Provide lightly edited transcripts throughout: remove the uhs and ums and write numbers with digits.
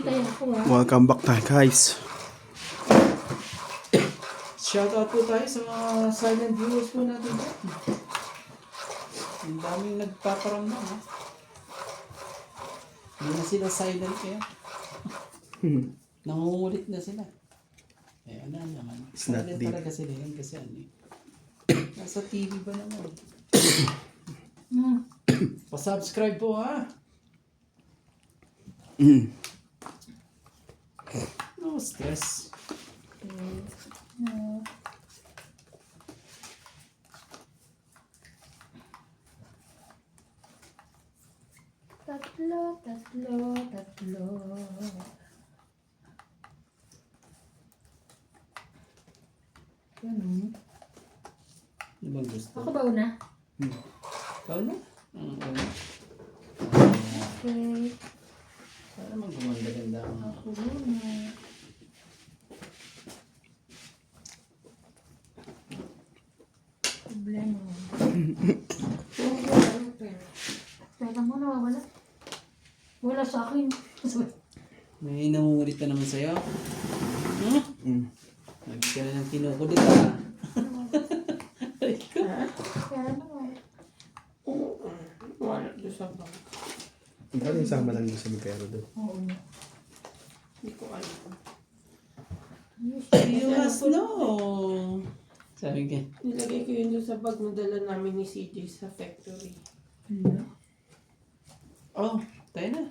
Hintayin ako ha. Welcome back tayo guys. Shoutout po tayo sa mga silent viewers po natin. Ang daming nagpaparamdam ha. Hindi na sila silent kaya. Nangungulit na sila. Eh ano naman. It's not Silent deep. talaga sila yan kasi ano eh. Nasa TV ba naman? Pa-subscribe po ha. No stress. No. Tatlo. Ganun. Ano bang gusto? Ako ba una? Ikaw na? Ano? Okay. Para magumanda-ganda ang Ako muna. Problema mo. Teka mo, nawawala. Wala sa akin. May nangungulit na naman sa'yo. Lagi ka na ng kinukulit ha. Kaya naman. Wala doon sa bang. Parang isama lang doon sa Mipero doon. Oo. Hindi ko alam. You must know. Sabi ka. Nilagay ko yun doon sa bag na dala namin ni CJ sa factory. Oh, tayo na.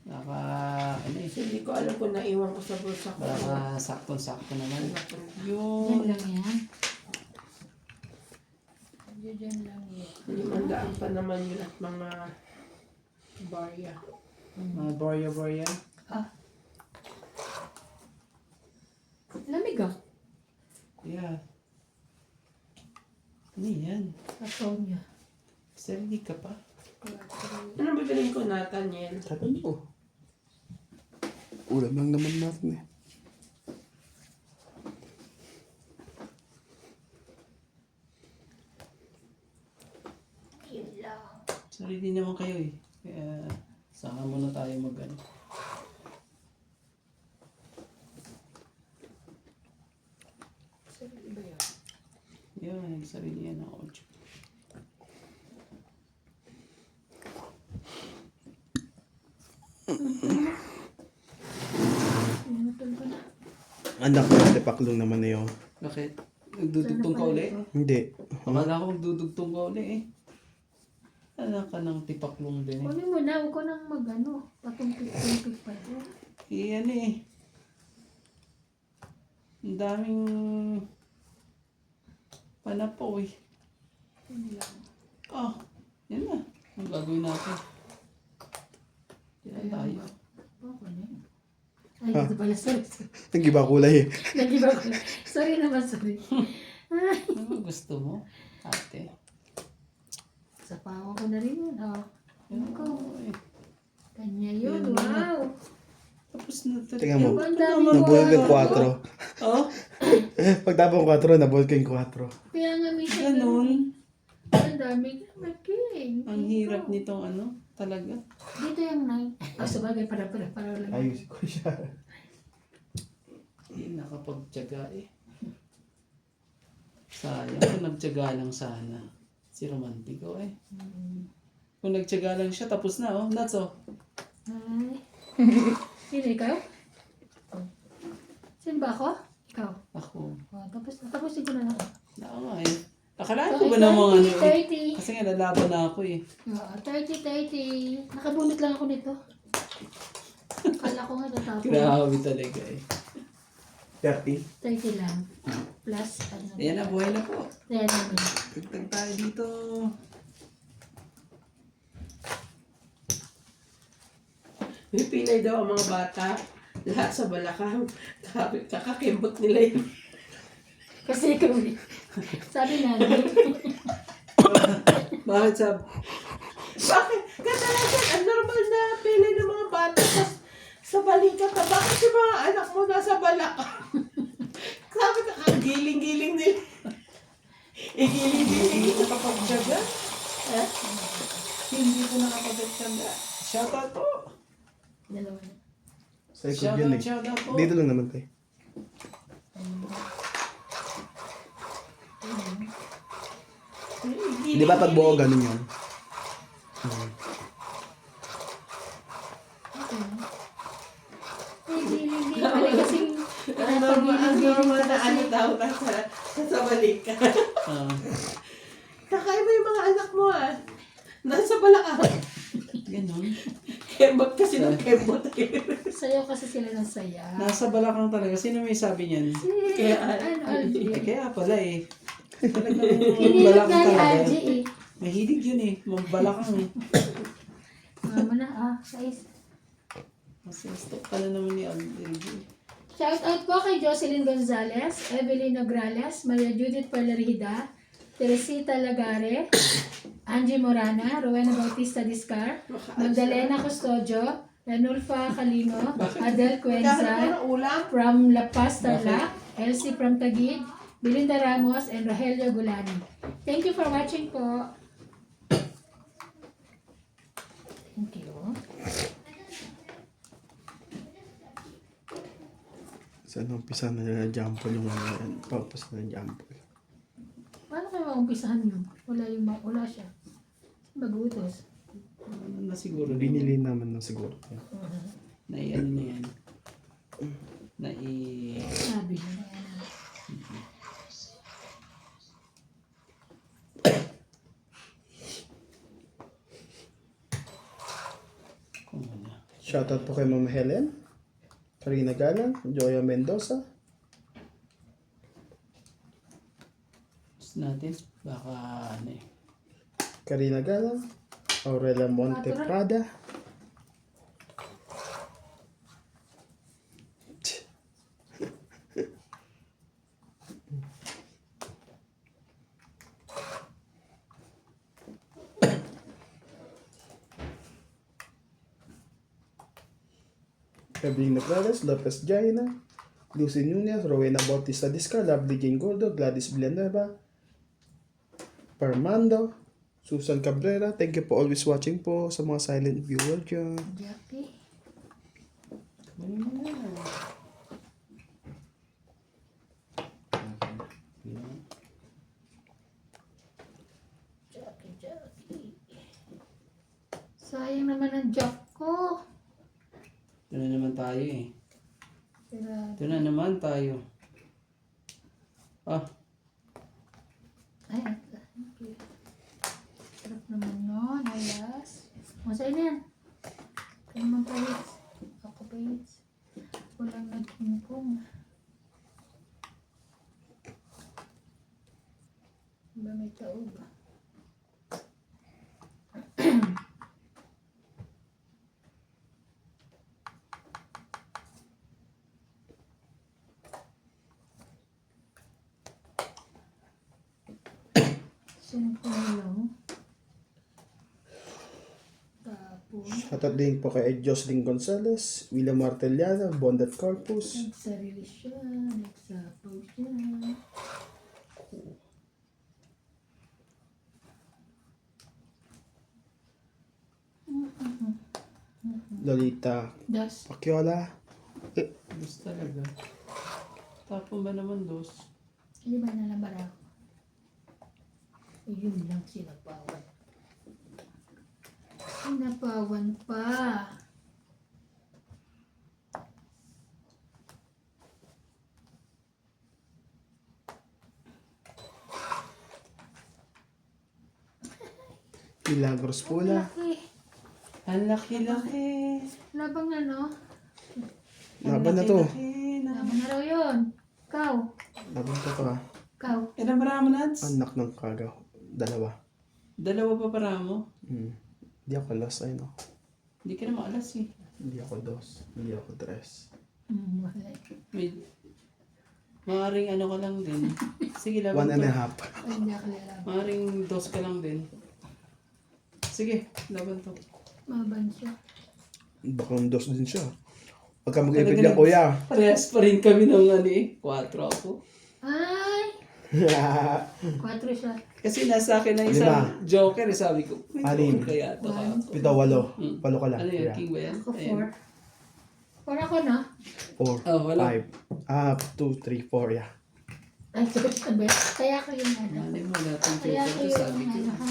Ano eh. So, hindi ko alam kung naiwan ko sa bulsa ko. Baka saktong-sakto naman. Yan Yun. lang yan. Yan lang yan. 500 pa naman yun at mga barya. Mga borya-borya. Lamig ah. Yeah. Ano yan? Kasaw niya. Sarili ka pa. Ano bibilin ko natin yan? Sabi mo. Ulam lang naman natin eh. Yun lang. Sarili naman kayo eh. Kaya saka muna tayo mag-ano. Sarili ba yan? Yun, sarili yan ako. Pinutol ko na. Anak ko, tipaklong naman na yun. Bakit? Nagdudugtong ka uli? Hindi. Akala ko magdudugtong ka uli eh. Anak ka ng tipaklong din eh. Kunin mo na. Huwag ko nang mag-ano. Patumpik-tumpik pa doon. Iyan eh. Ang daming panapaw eh. Yun lang. Oh, yan na. Ang gagawin natin. Yan tayo. Okay na yun. Ay, ito pala. Sorry. Nag-iba kulay eh. Nag-iba ko. Sorry naman, sorry. Ay. Ano gusto mo, ate? Sapawan ko na rin yun. Oh. Yan Ko. eh. Kanya yun. Yan na. Wow. Tapos na ito. Tingnan mo. Ang dami Nabuhol ko yung 4. Oh, Pagtapong 4, nabuhol ko yung 4. Kaya nga minsan. ganun. Ang dami king. Ang hirap nitong ano, talaga. Dito yung 9. Ah, sabagay. Para lang. Ayusin ko siya. Hindi nakapagtyaga eh. Sayang kung nagtyaga lang sana. Si Romantico eh. Kung nagtyaga lang siya, tapos na oh. Nuts oh. Ay. Sino ikaw? Sino ba ako? Ikaw. Ako. Oh, tapusin ko na lang. Oo nga eh. Akalaan ko ba namang ano eh. 30. Kasi nga lalaban na ako eh. Oo, 30. Nakabunot lang ako nito. Akala ko nga natapos. Grabe talaga eh. 30. 30 lang. Plus, ano. Ayan na, buhay na po. Ayan naman. Tagtag tayo dito. May pilay daw ang mga bata. Lahat sa balakang. Kakakembot nila yun. Kasi ikaw eh. Sabi na. Bakit sab? Bakit? Kadalasan, ang normal na pilay ng mga bata. Tapos sa balikat na, bakit yung mga anak mo nasa balakang? Sabi ka, giling-giling nila. Igiling-giling. Nakapagtyaga? Eh? Hindi ko nakapagtyaga. Shoutout po. Dalawa na. Sa likod yun eh. Shout out po. Dito lang naman tayo. Di ba pag buo ganun yun? Hindi. Mali kasing Ang normal na ano daw nasa balikat. Ah, Kakaiba yung mga anak mo ah. Nasa balakang. ganun. Kembot kasi ng kembot eh. Sayaw kasi sila ng saya. Nasa balakang talaga. Sino may sabi niyan? Kaya, Eh, kaya pala eh. Talagang Hinilit balakang nga ni talaga. Arji eh. Mahilig yun eh. Magbalakang eh. Mama na guys. Kasi stop ka na naman ni Aldi. Shout out po kay Jocelyn Gonzalez, Evelyn Nograles, Maria Judith Palarihida, Teresita Lagare, Angie Morana, Rowena Bautista Discar, Magdalena Custodio, Ranulfa Calino, Adel Kaya Cuenza, ng ulam. from La Paz, Tarlac, Elsie from Taguig, Belinda Ramos, and Rogelio Gulani. Thank you for watching po. Thank you. Saan umpisa na nila jumper yung ano yan? Pagpas na jumper. Paano kayo maumpisahan yun? Wala siya. Magutos. Ano na siguro din. Binili naman na siguro. Ano na yan. Sabi niya. Kung ano. Shoutout po kay Mama Helen, Karina Galang, Joya Mendoza, Gusto natin. Baka ano eh. Karina Galang, Aurelia Monte Prada, Evelyn Nograles, Lopez Jaina, Lucy Nunez, Rowena Bautista Discar, Lovely Jane Gordo, Gladys Villanueva, Parmando, Susan Cabrera. Thank you for always watching po sa mga silent viewer dyan. Jackie. Ano mo na. Jackie. Sayang naman ang job ko. Ito na naman tayo eh. Pero, Ito na naman tayo. Ah, ay, okay. Sarap naman nun. Alas. Masaya na yan. Ito naman pahits. Ako pahits. Walang nagkingkong. Ba may taog? Simple lang. Tapos, Shoutout din po kay Jocelyn Gonzalez, William Martellana, Bondat Corpus, nagsarili siya. Nagsapaw siya. Lolita Das. Paciola, dos talaga. Tapon ba naman dos? Hindi ba nalambar ako? Yun lang sinapawan. Sinapawan pa. Milagros Pula, Laki. Ang laki-laki. Labang ano? laban na to. Labang na raw yun. Ikaw. Laban to to ha. Ikaw. Ilan para mo, Nads? Anak ng kagaw. Dalawa. Dalawa pa para mo? Hindi ako last ay no. Hindi ka na maalas eh. Hindi ako dos. Hindi ako tres. Wala. May... Maaaring ano ka lang din. Sige, laban 1 and to. a half. Ay, hindi ako lalabang. Maaaring dos ka lang din. Sige, laban to. Maban siya. Baka dos din siya. Pagka mag-ipit Talaga niya na- kuya. Parehas pa rin kami ng ano eh. 4 ako. Ay! 4 siya. Kasi nasa akin na isang 5. joker eh. Sabi ko, may Anim. joker kaya ito ka. Pito, 8. Palo ka lang. Ano yun? kuya. King ba yan? Ako Ayan. 4. 4 ako, no? 4, Oh, wala. 5. 2, 3, 4, yeah. Ay, sabi. Kaya ko yung ano. Mali mo natin Kaya ko joker to, sabi yung ko. ano, ha.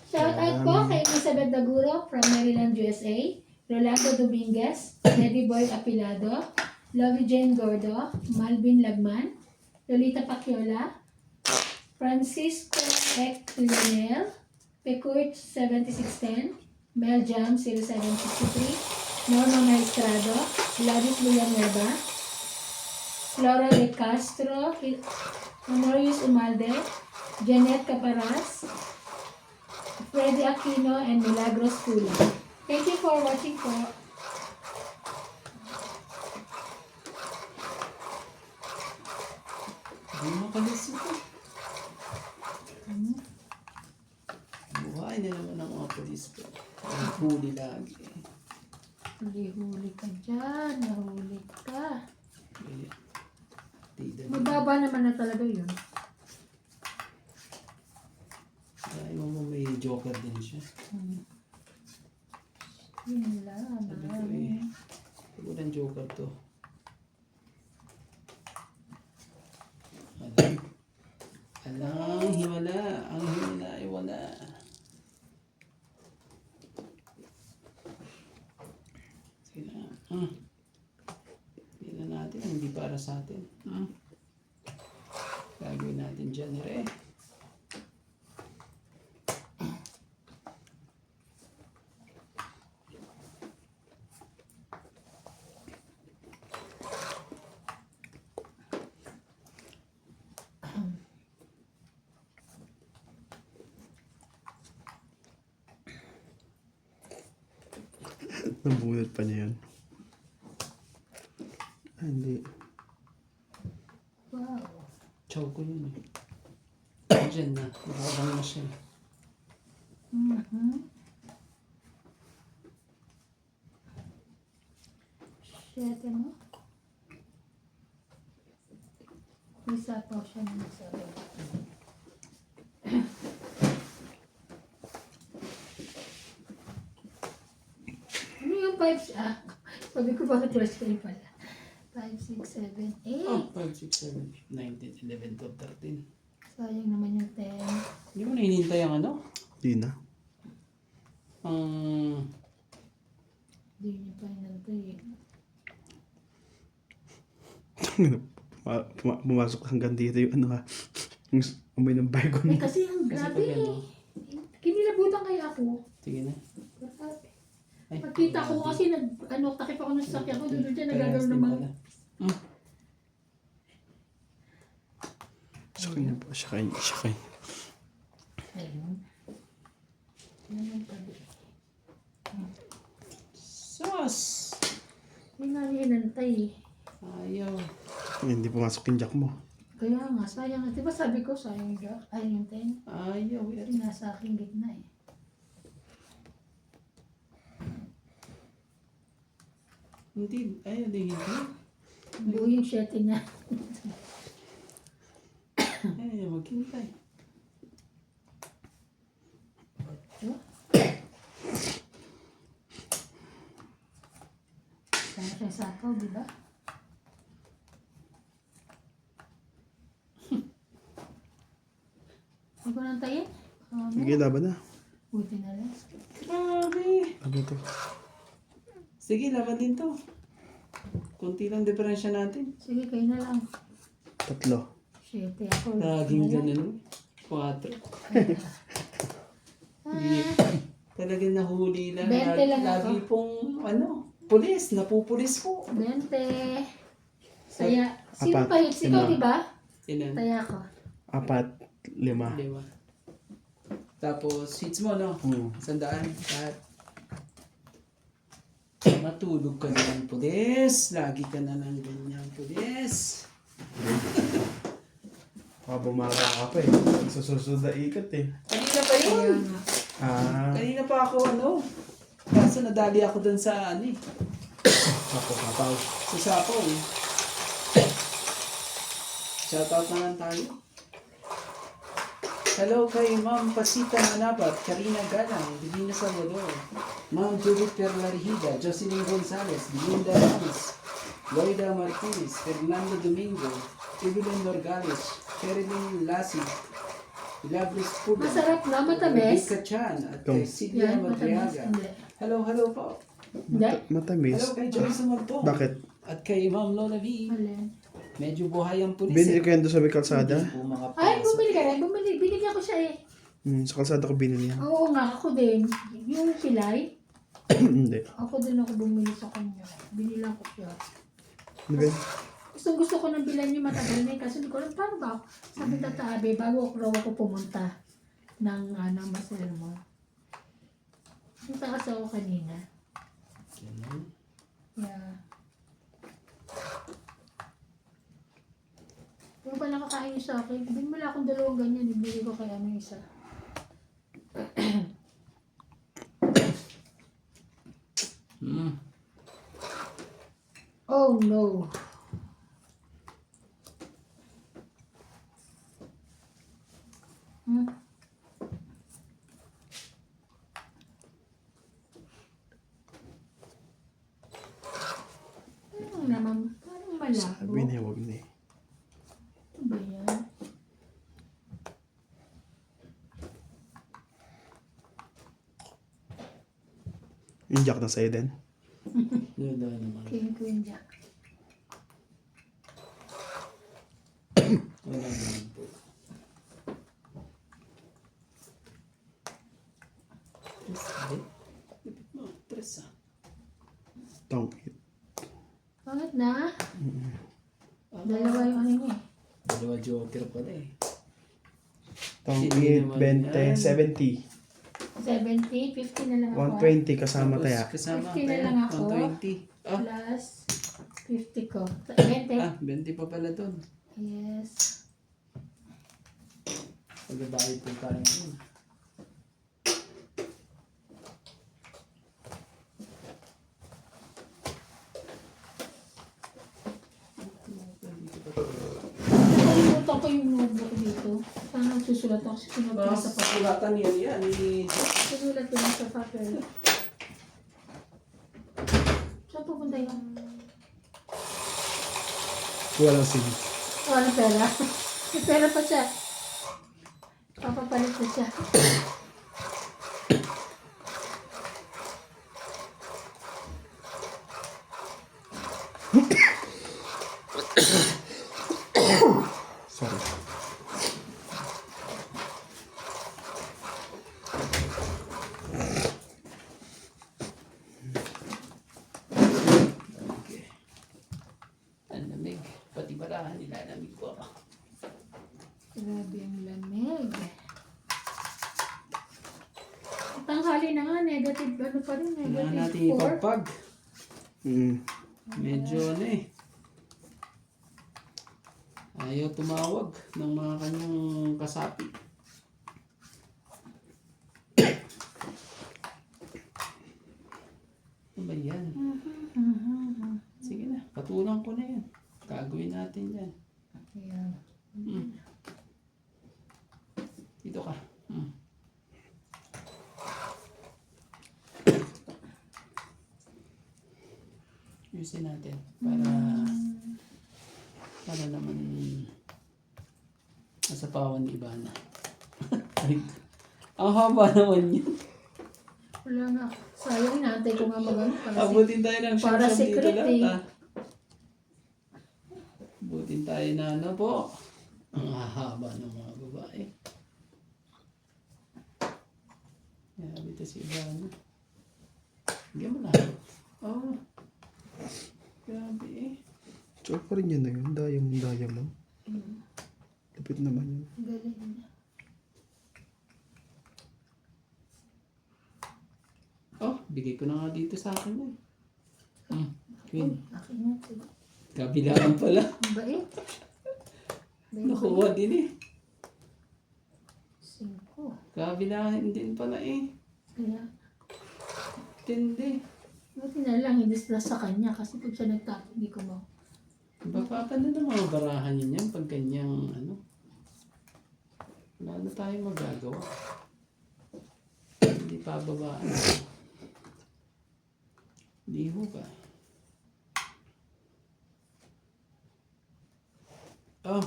Shout out po kay Elizabeth Daguro from Maryland, USA. Rolando Dominguez, Lady Boy Apilado, Lovie Jane Gordo, Malvin Lagman, Lolita Paciola, Francisco Ek Lionel, Pecurt 7610, Mel Jam 0763, Norma Maestrado, Gladys Villanueva, Flora de Castro, Honorius Umalde, Janet Caparas, Freddy Aquino, and Milagros Pula. Thank you for watching po. Hindi mo kalis ito. Buhay na naman ang mga polis ko. Ang huli lagi. Huli-huli ka dyan. Nahuli ka. Eh, tida. Mababa naman na talaga yun. Dahil mo may joker din siya. Yun lang. Sabi ko eh. Walang joker to. Alang himala. Ang himala ay wala. Sige na. Hindi na natin. Hindi para sa atin. Gagawin natin dyan. Nabunot pa niya yun. Ah, hindi. Wow. Chow ko yun eh. Diyan na. Nakabang na siya. Shit, ano? Isa pa siya ng sarili. Ano yung 5? Sabi ko bakit rest kayo pala. 5, 6, 7, 8. Oh, 5, 6, 7, 8, 9, 10, 11, 12, 13. Sayang naman yung 10. Hindi mo na hinintay ang ano? Hindi na. Hindi niya pa inantay eh. Pumasok hanggang dito yung ano ha. Yung amoy ng baygon. Eh kasi ang Kasi grabe pag eh. ano, Kinilabutan kaya ako. sige na. Grabe. Ay, Pagkita ko kasi takip ako ng sasakyan ko, doon dyan nagagano ng mga... Siya po. Siya kayo. Ayun. Yan yung tabi. Sus! Hindi nga niya inantay eh. Ayaw. Hindi pumasok yung jack mo. Kaya nga, sayang. Di ba sabi ko, sayang yung jack? Ay, yung 10. Ayaw. Kasi nasa aking gitna eh. Hindi. Ayaw din hindi. Buo yung 7 niya. Ayaw maghintay. Sana siya sakaw, di ba? Huwag ko nang tayin. Sige, laban na. Buti na lang. Grabe. Ano to? Sige, laban din to. Kunti lang diferensya natin. Sige, kayo na lang. 3. 7 ako. Laging ganun. 4. Hindi. Talagang nahuli lang. 20 lang Lagi ako. pong, pulis. Napupulis po. 20. Saya. Sino Apat. pa hits? Ikaw, Lima. di ba? Ilan? Taya ko. 4, 5. 5. Tapos, hits mo, no? 100. Lahat. Matulog ka naman, pulis. Lagi ka na lang ganyan, pulis. Baka bumara ka pa eh. Susunod na ikot eh. Kanina pa yun. Kanina pa ako, Kaso nadali ako dun sa, Kapaw. sa Sapaw. Shoutout na lang tayo. Hello kay Ma'am Pasita Manabat, Karina Galang, Divina Salvador, Ma'am Judith Perlarihida, Jocelyn Gonzalez, Belinda Ramos, Loida Martinez, Fernando Domingo, Evelyn Norgales, Sherilyn Lassie, Milagros Puga, Masarap na, matamis. Rebecca Chan, at kay Celia Yan, matamis. Madriaga. Hindi. Hello po. Hindi. Matamis. Hello kay Joyce Magpong. Bakit? At kay Ma'am Lola V. Alin? Medyo buhay ang pulis Binili ko yan doon sa may kalsada. Hindi po makapasok. Ay, bumili ka rin. Binigyan ko siya eh. Sa kalsada ko binili yan. Oo nga, ako din. Yung pilay, Hindi. ako din ako bumili sa kanya. Binilang ko siya. Ano ba yan? Gusto ko nang bilan yung matagal na eh, kasi hindi ko alam paano ba. Sabi tatabi, bago ako pumunta ng Marcelo mo. Punta kasi ako kanina. Ganun. Yeah. Kung ba nakakain niyo sa akin, bigyan mo lang akong dalawang ganyan, ibigay ko kaya may isa. Oh no. Hmm? Parang malabo. Sabi niya, wag na eh. Ano ba yan? Yung jack na sa'yo din. Yun daw naman. King Queen Jack. Wala naman po. Tres, hindi. Lipit mo, tres ah. Tong it. Bakit na? Dalawa yung ano niya eh. Dalawa joker pala eh. Tong Hindi it, naman 20, yan. 70. 70, 50 na lang ako. 120 kasama Tapos, taya. kasama 50 na kaya, lang ako. 120. Ah, Plus 50 ko. 20. 20 pa pala doon. Yes. Pagbabayad po tayo yun. Nakalimutan ko yung notebook dito. Sana susulat ako sa sinulat ko sa papel. Sulatan yan. Susulat ko lang sa papel. Saan pupunta yun? Walang sige. Wala pera. May pera pa siya. Papapalit na siya. Sorry. Okay. Ang lamig. Pati barahan nilalamig ko. Grabe ang lamig. Tanghali na nga, negative ano pa rin, Kailangan natin negative 4. ipagpag. Mm. Medyo ano eh. Ayaw tumawag ng mga kanyang kasapi. Ano ba yan? Sige na, patulang ko na yan. Gagawin natin yan. Ayan. Dito ka. Ayusin natin para naman nasa pawan ni Ivana. Ay, ang haba naman yun. Wala nga. Sayang, inaantay ko nga magano para Abutin tayo ng para siyam-siyam dito secret lahat eh. ah. Abutin tayo na ano po. Ang hahaba ng mga babae. Grabe ito si Ivana. Hindi mo na. Oh. Grabe eh. So pa rin yan na yun. Diamond. Lapit naman yun. Galing niya. Oh, bigay ko na nga dito sa akin yan. Queen. Akin nga. Sige. Kabilaan pala. Ang bait. Nakuha din eh. 5. Kabilaan din pala eh. Kaya, Tindi. buti na lang, hindi sila sa kanya kasi pag siya nagtapo, hindi ko mo. Baka pa na ng mga barahan yun yan pag ganyang ano. Wala na tayong magagawa. Hindi pa babaan. Hindi ho ba? Oh,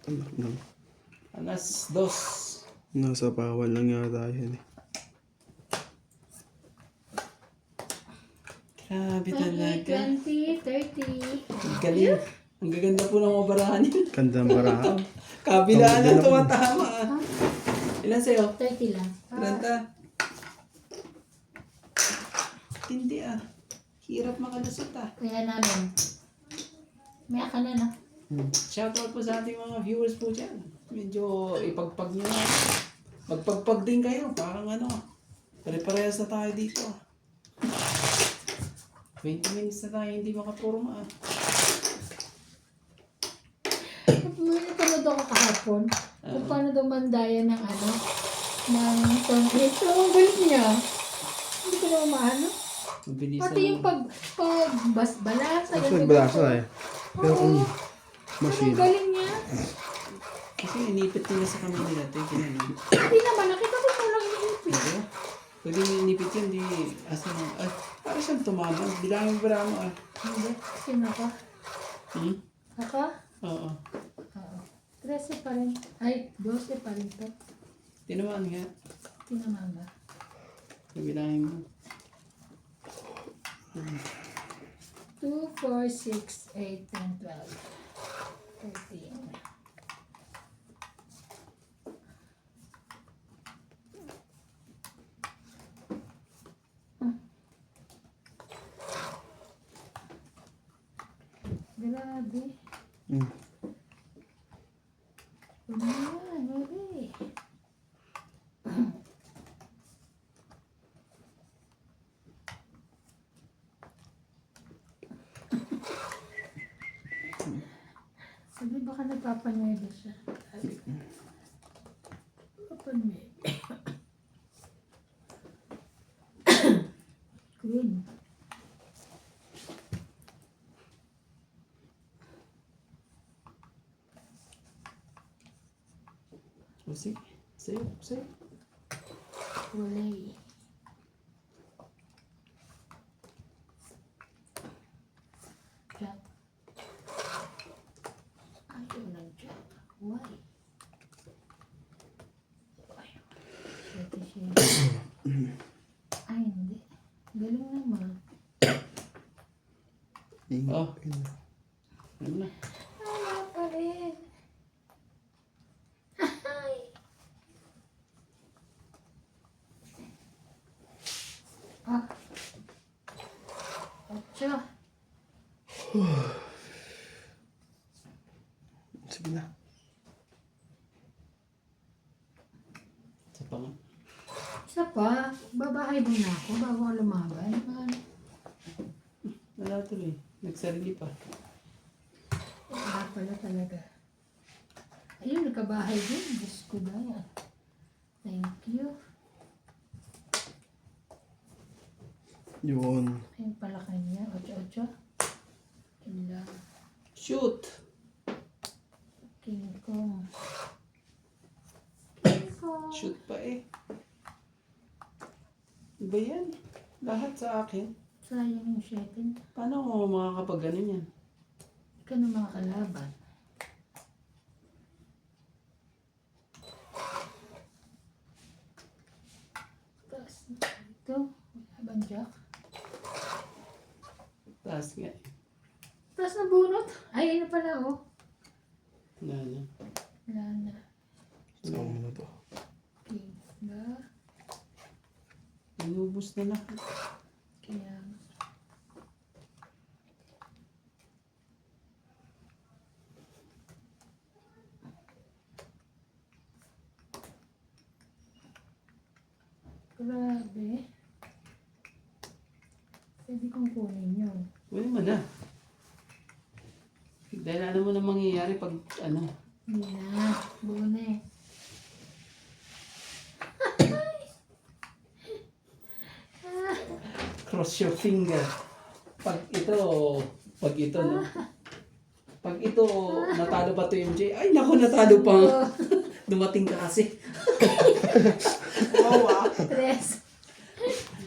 Anak lang. alas 2. Nasa bawal lang yata yan eh. Grabe talaga. 20, 30. Ang galing. Ang gaganda po ng obarahan niya. Ganda marahang. Kabilaan Ang na tumatama. Ilan sa'yo? 30 lang. Ilan ta? Hindi ah. Hirap makalusot ah. Kaya namin. May ka na, no? Shoutout po sa ating mga viewers po dyan. Medyo ipagpag nyo na. Magpagpag din kayo. Parang ano. Pare-parehas na tayo dito. 20 minutes na tayo hindi makapurma ah. May napanood ako kahapon. Kung paano daw mandaya ng ano, ng tornado. Ang galing niya. Hindi ko na maano. Mabilis Pati yung pagbasbalasa. Mas nagbalasa eh. Pero kung Ang machine. galing niya. Kasi inipit nila sa kami nila. Ito yung kinanin. Hindi naman, nakita ko mo lang iniipit. Diba? Pwede nyo inipit yun. Di asa na. Ay, parang siyang tumabang. Bilangin mo mo ah. Hindi. Sino ako? Hmm? Ako? Oo. Oo. 13 pa rin. Ay, 12 pa rin to. Tinamaan nga. Tinaman ba? Bilangin mo. 2, 4, 6, 8, 10, 12, 13. Grabe. Mm. Grabe. Sabi baka nagpapanuwede siya. Papanuwede. Queen. O sige. Sayo. Sayo. Kulay. Jack. Ayaw ng Jack. Why? Ito siya. Ay, hindi. Galing naman. Oh. Ano na? Wala pa rin. Ay. Ah. Ocho. Sige na. Sa pa nga. Isa pa, babahay muna ako bago ako lumaban. Wala tuloy. Nagsarili pa. Wala pala talaga. Ayun, nagkabahay din. Diyos ko ba yan. Thank you. Yun. Ayun pala kanya. Ocho. Kila. Shoot! King Kong. King Kong. Shoot pa eh. Iba yan. Lahat sa akin. Sayang yung shetin. Paano ako makakapag ganun yan? Hindi ka na makakalaban. Tapos ito. Laban Jack. Taas nga. Tapos nabunot. Ay, ano pala oh. Wala na. Wala na. Saan mo na to? King ba? Inubos na lahat. Kaya grabe. Pwede kong kunin yun. Pwede mo na. Dahil alam mo na mangyayari pag ano. Hindi na. Buo na eh. Cross your finger. Pag ito no? Pag ito, natalo pa to MJ. Ay, naku, natalo pa. Oh, Dumating ka kasi. Wow, ah. 3.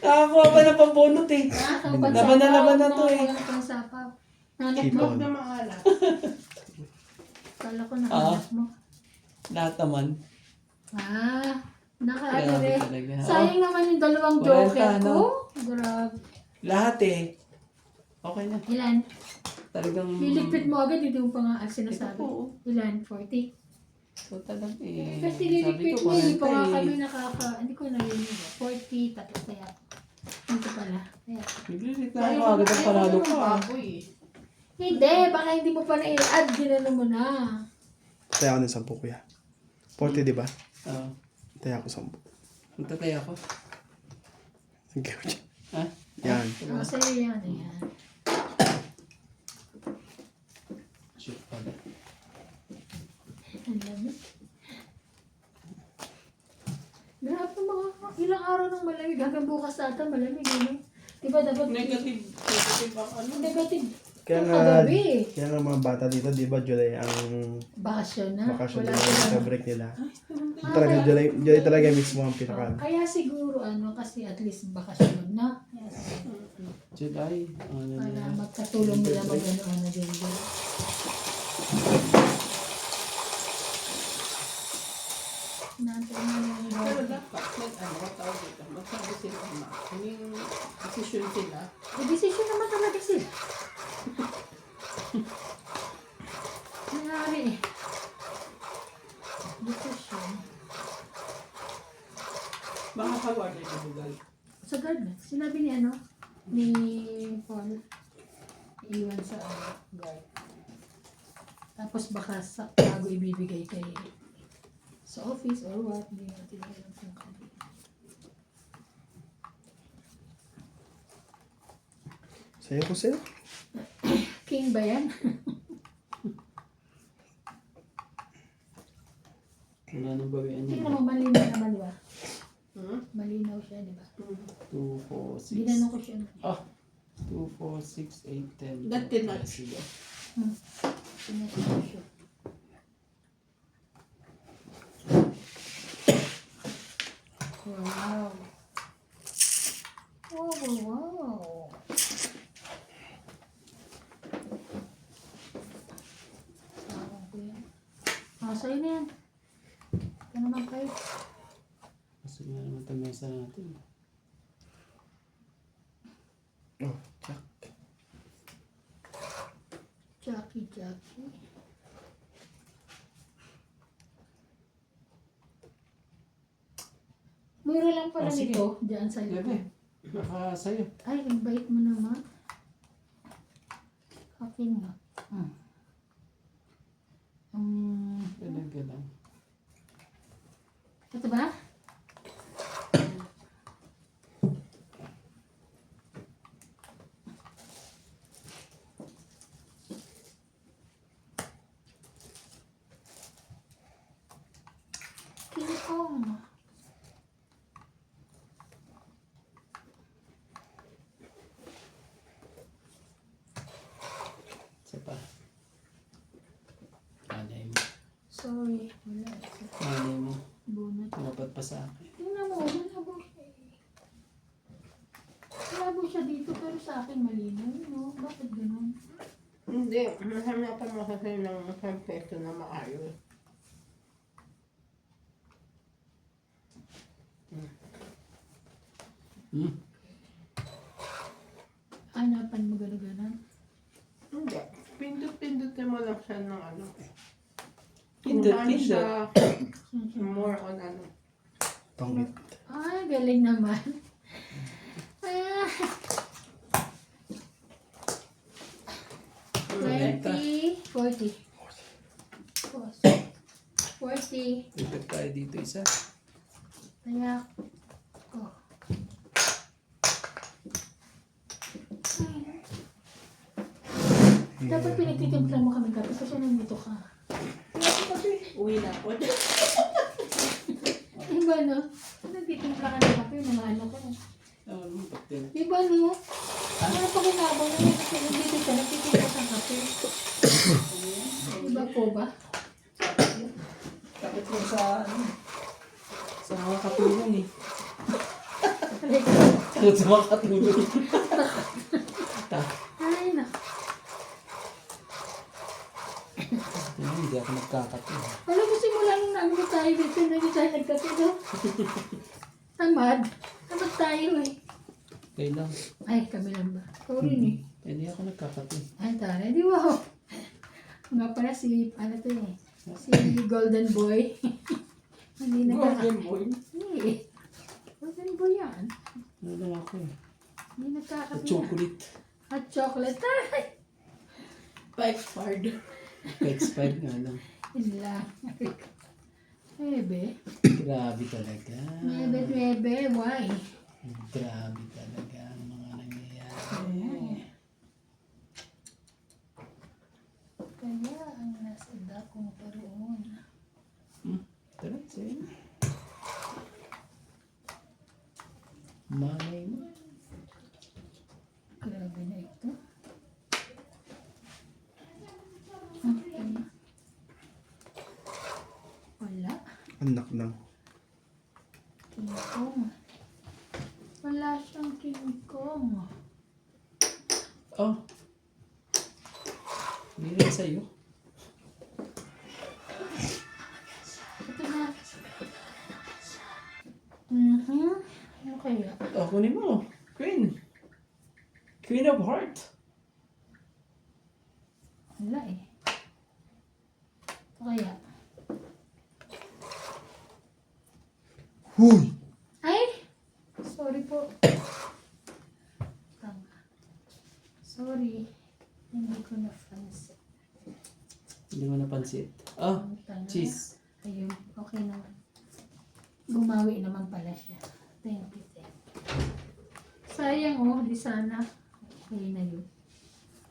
Nakakuha pa na pambonot eh. Laban na to eh. Pansapaw. Nanap Keep mo. on. Huwag na maalat. Kala ko nahanap mo. Lahat naman. Nakaano Grabe rin. talaga. Sayang naman yung 2 40, joker ko. no? Grabe. Lahat eh. Okay na. Ilan? Talagang... Liligpit mo agad, hindi mo pa nga sinasabi. Ito po. Ilan? 40? So talagang eh. Kasi sabi liligpit ko, mo, hindi pa nga 40 kami eh. hindi ko narinig. 40, tapos kaya. Dito pala. Kaya. Naglilit na ako agad ang panalo ko ah. Hindi, baka hindi mo pa na-i-add, ginano mo na. Taya ako ng 10 kuya. 40 di ba? Oo. Taya ako 10. Magtatay ako. Sige. Ha? Yan. Oh, sa'yo yan, ayan. Shoot pala. Ang lamig. Grabe mga ilang araw ng malamig. Hanggang bukas ata malamig. Ano? Diba dapat Negative ang ano. negative. Kaya Kung nga, kagabi. kaya nga mga bata dito, di ba, July ang Bakasyon na. bakasyon Wala nila, silang- yung break nila. Talaga, July talaga mismo ang pinaka. Kaya siguro kasi at least bakasyon na. Kaya siguro, July. Ano para na. magkatulong nila mag-ano din. Natin na yung Pero dapat, tawag dito, magsabi sila na. Yung decision sila. may decision naman talaga sila. Nangyari eh. Decision. Baka kawag na ito, Sa guard na. Sinabi ni Paul, iwan sa guard. Tapos baka bago ibibigay kay sa office or what, hindi natin alam kung kami. Sayo ko sa'yo. King ba yan? Wala nang bawian Tingnan niya. mo, malinaw naman, di ba? Hmm? Malinaw siya, di ba? 2, 4, 6. Ginano ko siya. Ah! 2, 4, 6, 8, 10. Dati na. Sige. Ginano ko siya. Wow. Wow. Sarang ko yan. Sa'yo na yan. Ito naman kayo. Kasi nga naman ito mesa natin. Oh, check. Jackie. Mura lang pala sige. nito, dyan sa Gabi. likod. Baka sa'yo. Ay, ang bait mo naman. Akin nga. Galang. Ito ba? King Kong. Isa pa. Nanay mo. Sorry, wala. Nanay mo. Bunot. Dapat pa sa akin. Tingnan mo, malabo siya eh. Malabo siya dito pero sa akin malinaw, no? Bakit ganun? Hindi, mahanapan mo kasi ng peso na maayos. Hanapan mo gano'n. Hindi. Pindot-pindutin mo lang siya ng ano. Pindot. Siya more on ano. Pangit. Ay, galing naman. Ah. 20, 40. 40. Ipit tayo dito isa. Kaya, oh. Dapat pinagtitimpla mo kami kape kasi nandito ka. Uwi na ako. Diba no? Nagtitimpla ka ng kape, mga ano ko. lumpat din. Di ba no? Ano pa kinabang na dito ka, nagtitinda ka kape. Di ba po ba? Kapit lang sa ano. Sa mga katulong eh. Takot sa mga katulong. Ay, na. Hindi ako nagkakape. Alam mo, simula nung namin tayo dito, hindi tayo nagkape no? Tamad. Tamad tayo eh. Kaya lang. Ay, kami lang ba? Ikaw rin eh. Hindi ako nagkakape. Ay, tara, di ba? Nga pala si, ano to eh, si Golden Boy. Hindi Golden boy. Hindi. Golden Boy yan. Ano lang ako eh. Hindi nagkakape. Chocolate. At chocolate. Ay! Pa-expired. Expired nga lang. Yun lang. Bebe. Grabe talaga. Bebe. Why? Grabe talaga ang mga nangyayari. Kaya ang nasa dakong paroon. Tara, sa'yo. Malay mo. Grabe na ito. Wala. Anak ng. King Kong. Wala siyang King Kong. Oh. Hindi rin sa'yo. Ito na. Ano kaya? Oh, kunin mo. Queen. Queen of Heart. Wala eh. Ito kaya? Huy! Ay! Sorry po. Tama. Sorry. Hindi ko na-fancy. Hindi mo napansin. Oh, Tama. cheese. Ayun. Okay naman. Gumawi naman pala siya. Thank you. Sayang oh. Di sana. Okay na yun.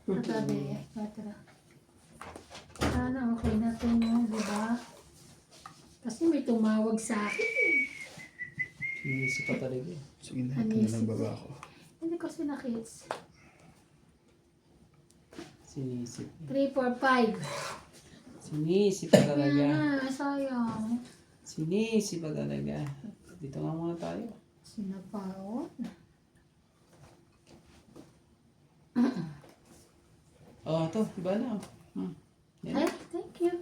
Katabi. Katra. Sana okay na ito no. Diba? Kasi may tumawag sa akin. Inisip pa talaga eh. Sige na, ito na lang baba ako. Hindi ko sinakits. Sinisip. 3, 4, 5. Sinisip pa talaga. Yan na. Sayang. Sinisip pa talaga. Dito nga muna tayo. Sinapaon. Oh, ito. Iba na. Yan. Ay, thank you.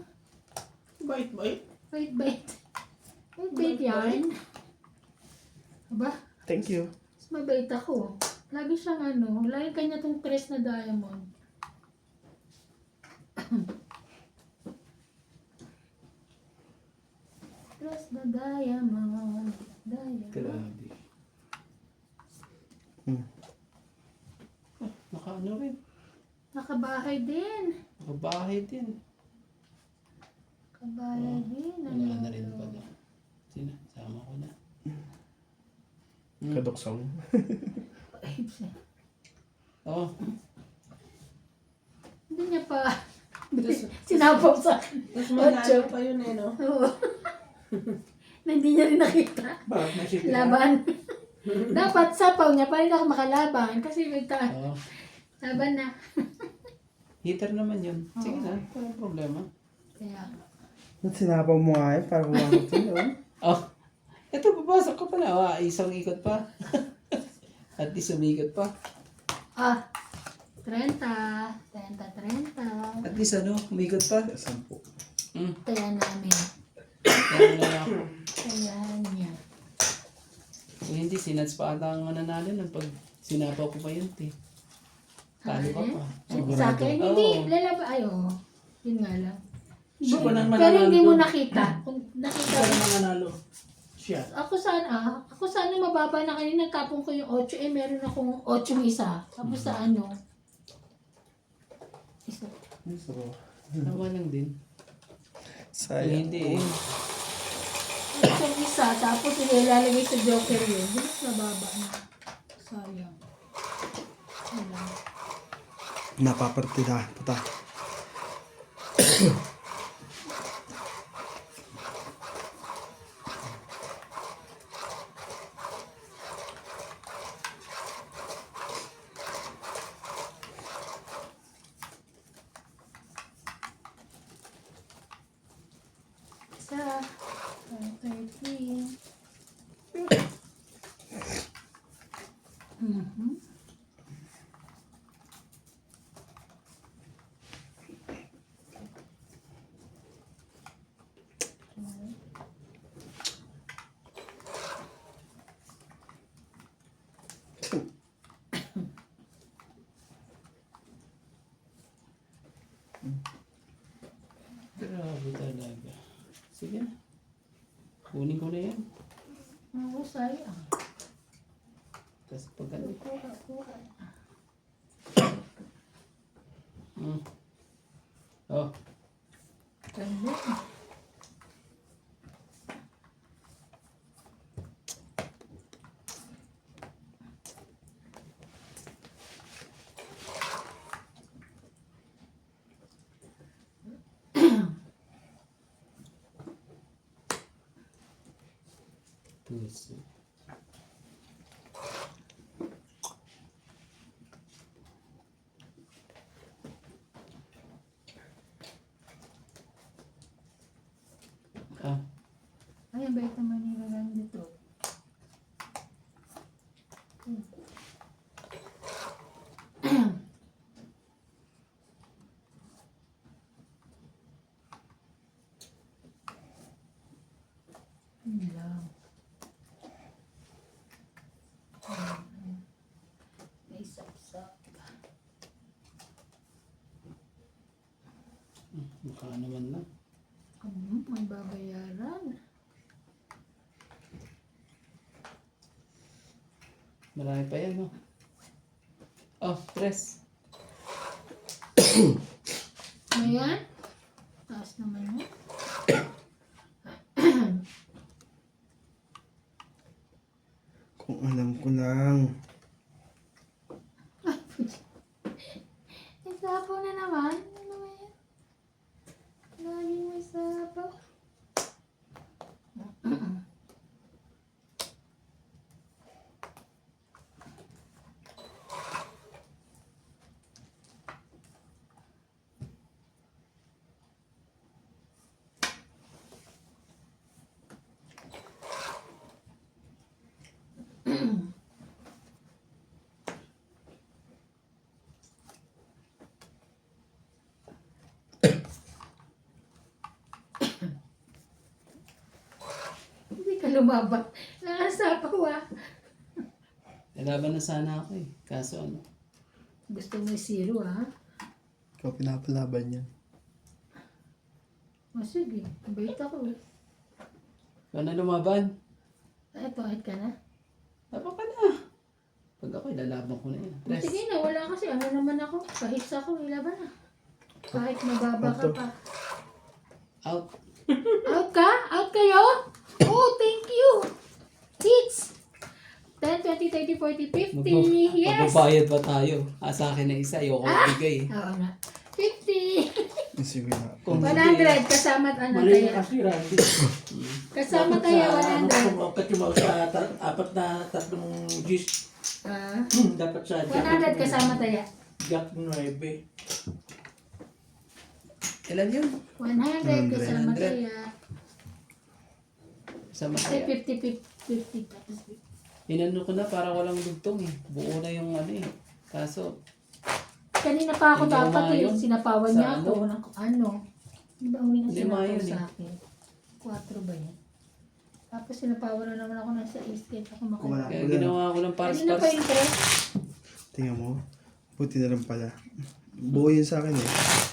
Bait. Wait. Wait yarn. Aba, Thank you. mas mabait ako. Lagi siyang ano, lagi kanya tong tres na diamond. Tres na diamond. Grabe. Hmm. Oh, naka-ano rin. Nakabahay din. Nakabahay din. Nakabahay din. Wala na rin pala. Sino? Sama ko na. Kaduksong. Vibes eh. Oh, Hindi niya pa sinapaw sa akin. Mas manalo pa yun eh, no? Oo. Na hindi niya rin nakita. Bakit nakikita? Laban. Dapat sapaw niya para hindi ako makalaban. Kasi may oh. laban na. Heater naman yun. Sige na. Walang problema. Kaya, Ba't sinapaw mo nga yun? Para kumakot yun, oh. Oh, ito papasok ko pala. Ah, isang ikot pa. At least umikot pa. 30. At least ano, umikot pa. 10. Kaya namin. Kaya na lang ako. Kaya niya. Kung hindi, sinats pa ata ang mananalo nun pag sinapaw ko pa yun, te. Talo ka pa. Sa akin, Oo. hindi. Lalaba. Ay, oo. Yun nga lang. Iba pa nang Pero mananalo. hindi mo nakita. Kung nakita Iba mo. nang mananalo. Siya. Ako sana mababa na kanina. Tapong ko yung 8. Meron akong 8 isa. Tapos sa ano. Isa. So, Tama lang din. Kung sayang. hindi eh. 8 isa. Tapos ilalagay sa joker yun. Hindi mas mababa na. Sayang. Sayang. Napapartida. Puta. Grabe talaga. Sige na. Kunin ko na yan. Oo, sayang. Tapos pag ano. Kuha. Oh. Ganda. Puso. Ah, Ay, ang bait naman nila lang dito. Yun lang. May sapsap. mukha naman lang. May babayaran. Marami pa yan, no? Oh, press. Ayan. Taas naman yun. Kung alam ko lang. May sapaw na naman. Ano ba yan? Laging may sapaw. Hindi ka lumaban. Nakasapaw ah. Nalaban na sana ako eh. Kaso ano? Gusto mo zero ah. Ikaw pinapalaban yan. O sige, bait ako eh. Ikaw na lumaban. Ay, pahit ka na. Laban ka na. Pag ako, lalaban ko na yan. Press. Sige na, wala kasi. Ano naman ako? Kahit ako, ilaban na. Kahit mababa ka pa. Out. Out ka? Out kayo? Oh, thank you. Hits. 10, 20, 30, 40, 50. Yes. Magbabayad ba tayo? Sa akin na isa, ayoko magbigay. Oo nga. 50. Sige na. Kung 100 kasama ano Mali kaya? kasi Randy. Kasama kaya 100. Dapat yung sa apat na tatlong G's. Ah, Dapat sa 100 kasama tayo. Jack 9. Ilan yun? 100 kasama 100. tayo. Sama Kasi kaya. 50, 50 tapos 50. Inano ko na para walang dugtong eh. Buo na yung ano eh. Kaso, Kanina pa ako Hindi dapat eh. umayon. Sinapawan Sa niya ako ng ano. Hindi ba uli na Hindi sinapaw umayon sa eh. akin? 4 ba yan? Tapos sinapawan na naman ako ng 6 kahit ako Wala. makalawa. kaya ginawa ko lang Kanina pa paras-paras. yung 3. Tingnan mo. Buti na lang pala. Buo yun sa akin eh.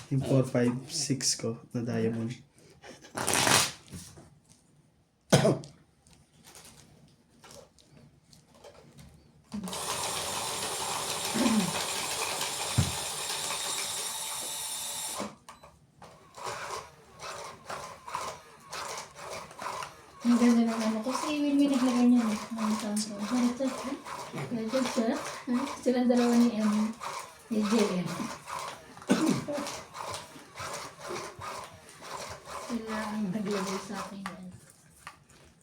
Yung 4, 5, 6 ko na diamond. Ang ganda ng ano. Kasi win-win naglagay niya eh. Ang tanto. Ganito siya. Silang dalawa ni M. Ni JM. Sila ang naglagay sa akin yan.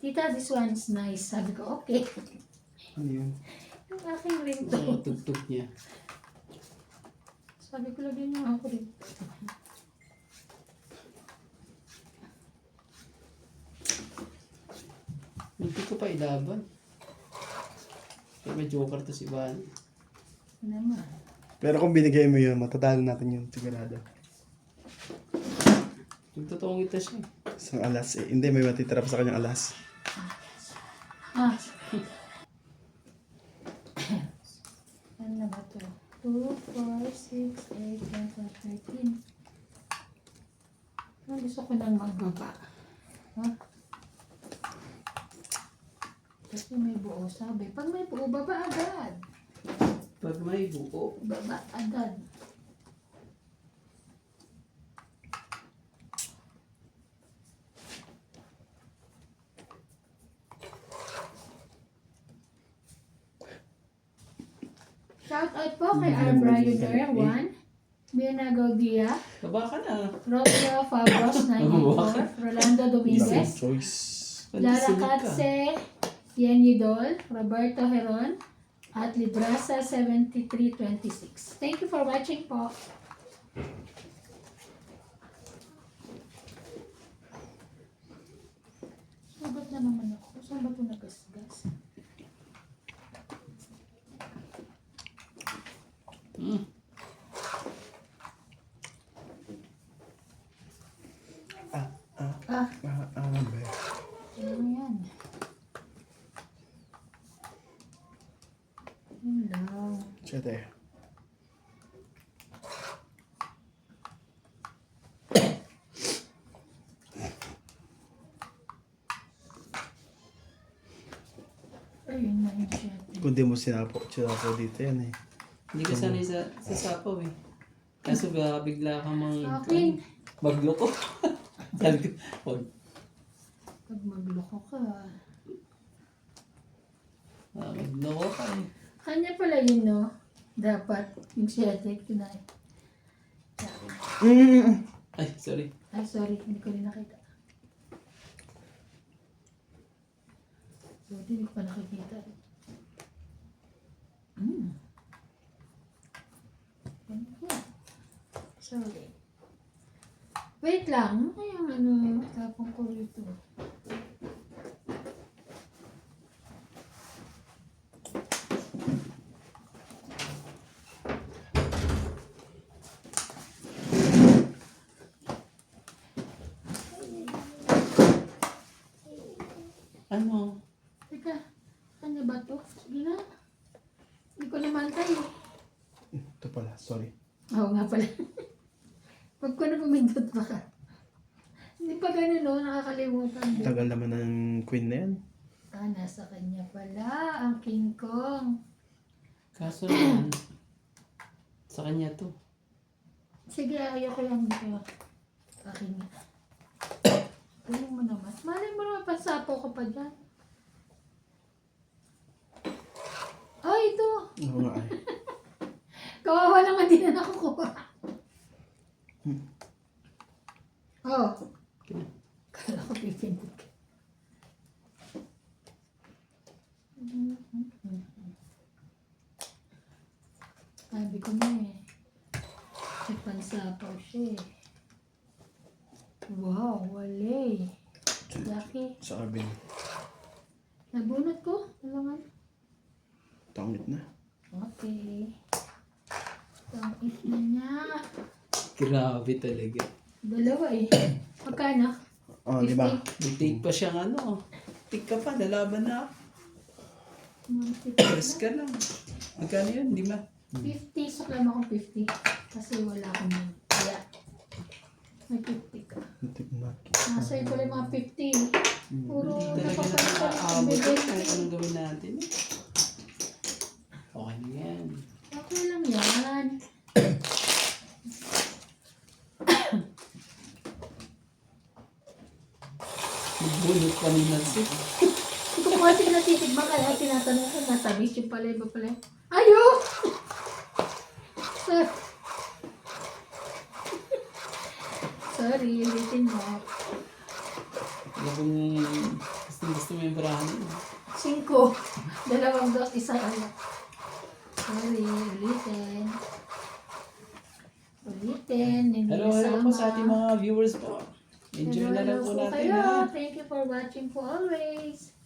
Tita, this one's nice. Sabi ko, okay. Ano yun? Yung aking ring So, to. tugtog niya. Sabi ko, lagyan niyo ako rin. Hindi ko pa ilaban. Kaya may joker to si Van. Naman. Pero kung binigay mo yun, matatalo natin yun. Sigurado. Tugtotong kita siya. Isang alas eh. Hindi, may matitira pa sa kanyang alas. Ah. Ano na ba ito? 2, 4, 6, 8, 10, 12, 13. Gusto ko ng magbaba. Ha? Kasi may buo sabi. Pag may buo, baba agad. Pag may buo. Baba agad. Shout out po kay R. Bryoder, 1. Mirna Gaudia, Baba ka na. Romeo Fabros, 94. Rolando Dominguez, Choice. Lara Sunod ka. Katse, Yenny Dol, Roberto Heron, at Librasa 7326. Thank you for watching po. Sabat na naman ako. Saan ba ito nagasgas? Hmm. Ah, Be. ano yan? Yun lang. Siyete. Ayun na yung syete. Kung di mo sinapo dito yan eh. Hindi ka sanay sa sapaw eh. Kaso bigla ka Akin. magloko. Sabi ko, wag. Pag magloko ka. Magloko ka eh. Kanya pala yun, no? Dapat yung syete kunay. Ay, sorry. Ay, sorry. Hindi ko rin nakita. Buti hindi ko pa nakikita. Ano yan? Sorry. Wait lang. Ano kayang tapong ko rito? Ano? Teka, kanya ba to? Sige na. Hindi ko naman tayo. Ito pala, sorry. Oo nga pala. Pag ko na pumindot baka. Hindi pa ganun, no? Nakakalimutan din. Tagal naman ng queen na yan. Ah, nasa kanya pala. Ang King Kong. Kaso naman, sa kanya to. Sige, ayoko lang dito. Akin nga. Tulong mo naman. Malay mo naman, pasapo ka pa dyan. Ay, ito. Oo nga ay. Kawawa naman din na nakukuha. Oh. Kala ko pipindot ka. Sabi ko na eh. May pansapaw siya eh. Wow, wale. Laki. Sa kabin. Nabunot ko? Alangan. Tangit na. Okay. Tangit na niya. Grabe talaga. Dalawa eh. Magkano? Oh, di ba? Dictate pa siyang ano. Tik ka pa, lalaban na. Mga Press ka lang. Magkano yun, di ba? 50. Suklam ako 50. Kasi wala akong yun. Kaya, may 50 ka. Tip na. Nasa ito lang mga 50. Puro Hindi talaga napapalit nakakaabot yun. Kahit bibig. anong gawin natin. Okay na yan. Okay lang yan. Magbulot ka ng nansip. Ito ko kasi natitigma kaya tinatanong ko natamis yung pala iba pala. Ayo! Sorry, ulitin mo. Wala kong gusto mo yung barahan. 5. 2 dos, isang ano. Sorry, ulitin. Ulitin, hindi Hello, hello po sa ating mga viewers po. Enjoy na lang po natin kayo. ha. Thank you for watching po always.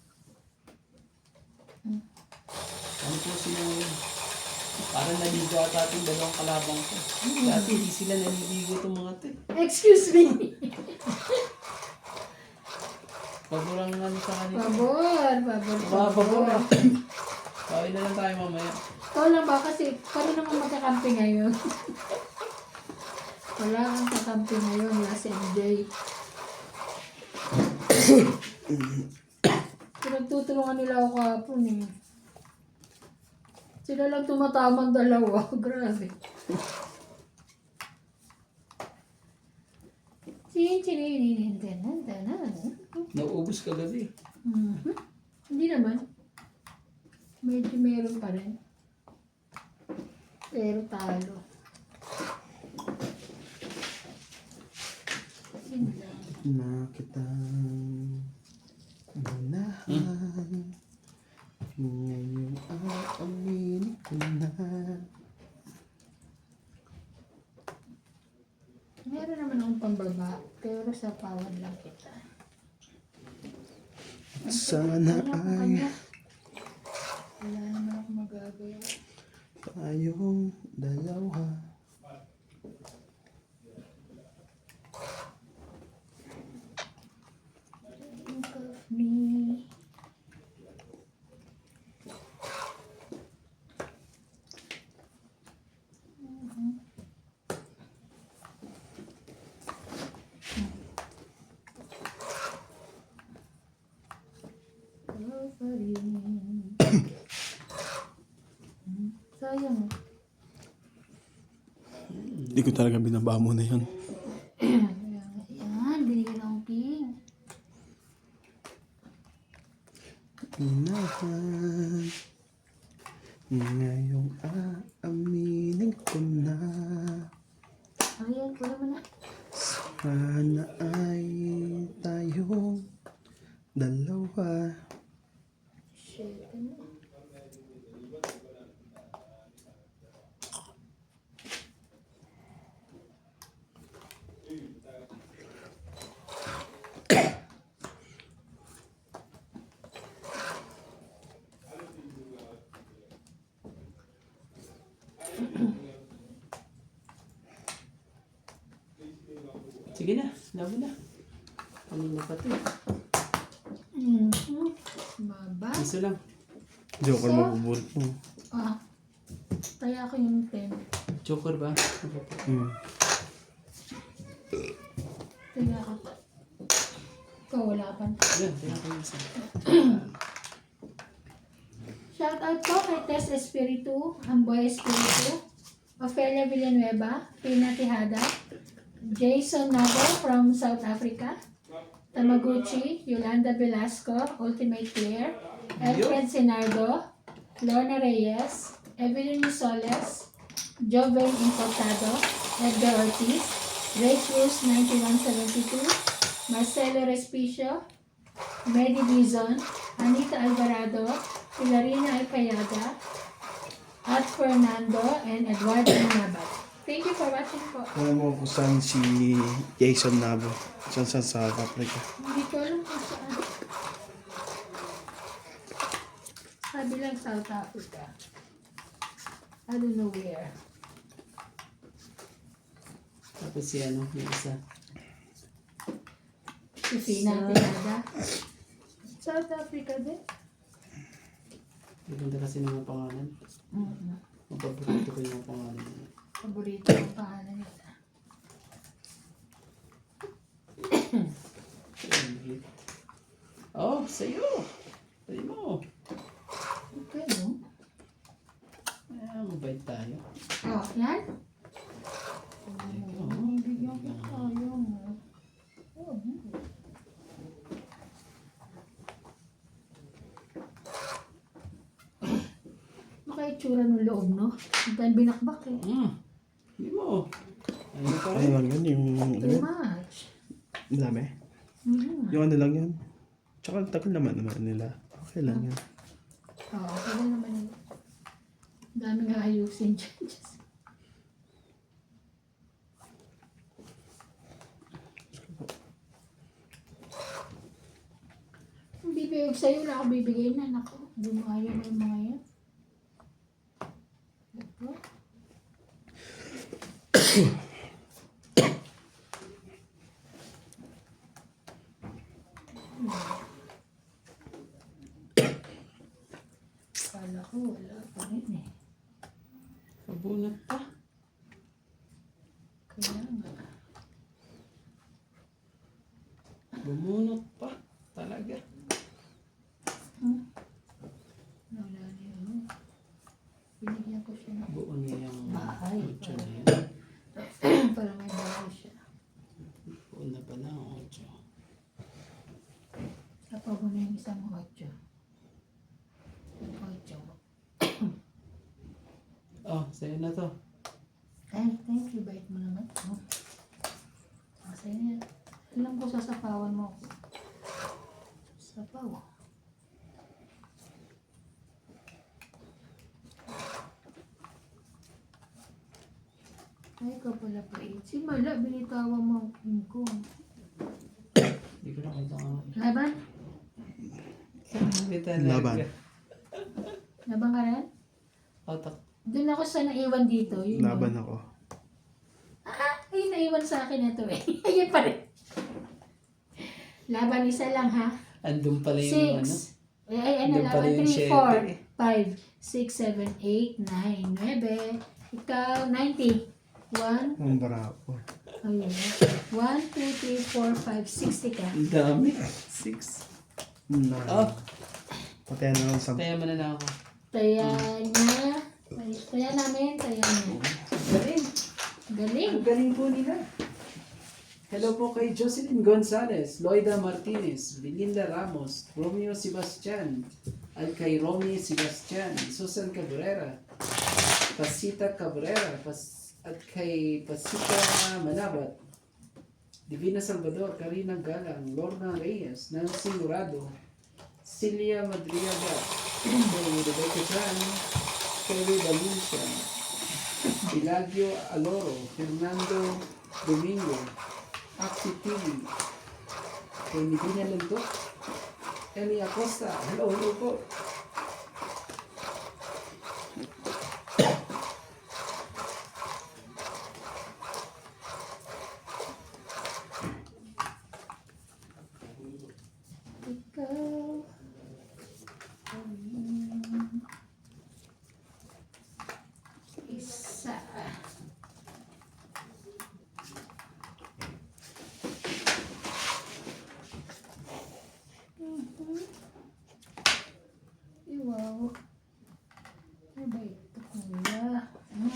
Ano po sila parang naligo at ating dalawang kalabang ko. Dati hindi sila naliligo itong mga to. Excuse me. Paborang ano sa kanila. Pabor. Bawi na lang tayo mamaya. Ikaw lang ba kasi paano naman magkakampi ngayon? Wala kang kakampi ngayon, wala si MJ. Pinagtutulungan nila ako kahapon eh. Sila lang tumatamang dalawa. Grabe. Nauubos ka gabi. Mhm. Hindi naman. Medyo meron pa rin. Pero talo. Yun lang. Na kitang manahan. Ngayon aaminin ko na. Meron naman akong pambaba, pero sa pawad lang kita. Sana ay Wala naman akong magagawa. tayong dalawa. Think of me. Sayang. Hindi ko talaga binaba mo na yun. Yan, binigyan akong king. Inahan. Ngayong aaminin ko na. Ayan, wala mo na. Sana ay tayong dalawa. Shit, ano? Sige na, labo na. Kanina pa to. Baba. Isa lang. Joker So? mabubulot mo. Ah. Kaya ako yung 10. Joker ba? Kaya ako. Ikaw wala pa. Yan, kaya ko isa. Shoutout po kay Tess Espiritu, Amboy Espiritu, Ofelia Villanueva, Pina Tejada, Jason Nago from South Africa, Tamaguchi, Yolanda Velasco, Ultimate Player, Alfred Senardo, Lorna Reyes, Evelyn Soles, Joven Importado, Edgar Ortiz, Ray Cruz 9172, Marcelo Respicio, Medi Dizon, Anita Alvarado, Pilarina Alcayaga, at Fernando and Eduardo Nabat. Thank you for watching po. Alam mo kung saan si Jason Nabo? Saan sa South Africa? Hindi ko alam kung saan. Sabi lang South Africa. I don't know where. Tapos si ano, yung isa. Si Fina Tejada. South Africa din. Maganda kasi ng mga pangalan. Mapaborito ko yung mga pangalan nila. Paborito ang pangalan nila. Oh, sa'yo! Sa'yo mo! Okay, no? Ah, mabait tayo. Oh, yan? Ito. Bigyan ko tayo. Oh, Baka itsura ng loob, no? Ang tayong binakbak eh. Hindi mo. Ayun pa Ano rin. lang yun? Yung Too much. dami? Yung ano lang yun? Tsaka tagal naman nila. Okay lang yan. Oo, okay lang naman yun. Dami nga ayusin dyan. Ang bibigay ko sa'yo, wala ako bibigay na. Naku, bumayo mo yung mga yan. Ito. Kala ko wala pa rin eh. Pabunot pa. Kaya nga. Bumunot pa. Talaga. Wala na yun. Binigyan ko siya ng Buo niya yung bahay. ocho na yun. Para may bahay siya. Buo na pala ang ocho. Kapag mo na yung isang 8. 8. Oh, sa'yo na to. Ay, thank you. Bait mo naman. Oh. Masaya na yan. Alam ko sasapawan mo ako. Sapaw. Ay, ka pala pait. Si Mala, binitawan mo ang pin ko. Hindi ko nakita nga. Laban? Sabi talaga. Laban. Laban ka rin? Otak. Doon ako sa naiwan dito. Yun Laban yun. ako. Ay, naiwan sa akin ito eh. Ayan pa rin. Laban, isa lang ha. Andun pala yung ano. 6. Ay, ano Doon pala laban? yung 3, 4, 5, 6, 7, 7 8, 9, 9. Ikaw, 90. 1, Ang bravo. ayun. 1, 2, 3, 4, 5, 60 ka. Ang dami. 6. Oh, Patayan na lang sa... kaya mo na lang ako. Taya niya. Taya namin, taya niya. Galing. Galing. Ang galing po nila. Hello po kay Jocelyn Gonzalez, Loida Martinez, Belinda Ramos, Romeo Sebastian, at kay Romy Sebastian, Susan Cabrera, Pasita Cabrera, at kay Pasita Manabat, Divina Salvador, Karina Galang, Lorna Reyes, Nancy Murado, Celia Madriaga, kay Rebecca Chan, Kerry Valencia, Ilagio Aloro, Fernando Domingo, Axi TV, kay Medina Lento, Eli Acosta, hello po. Ikaw. Isa. Wow. Ano ba ito, kuya? Ano?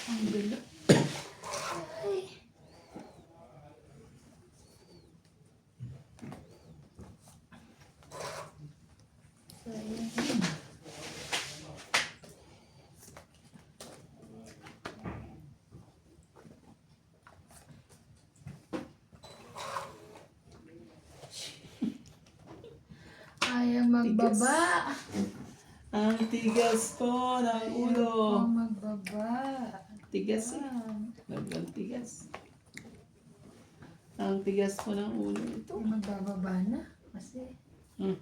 Ang gulo. Ay. So, ayan. Ayaw magbaba. Ang tigas po ng ulo. Ayaw magbaba. Tigas eh. Ang tigas. Ang tigas po ng ulo ito. Magbababa na. Kasi, Hmm.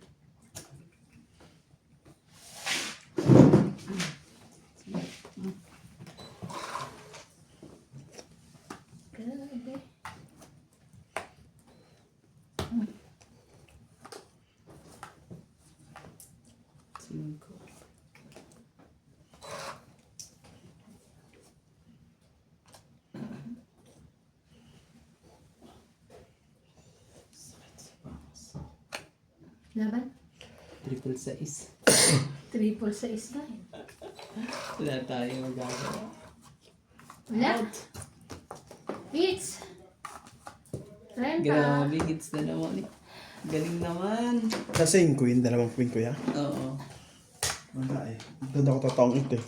grabe. Cinco. Laban? Triple 6. Triple sa isa. Wala tayong magagawa. Wala. Hits. 30. Grabe, hits na naman eh. Galing naman. Kasi yung queen, dalawang queen ko ya. Oo. Wala eh. Doon ako totoong ito eh.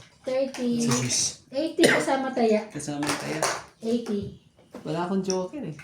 30. Sis. 80 kasama taya. Kasama tayo. 80. Wala akong joker eh.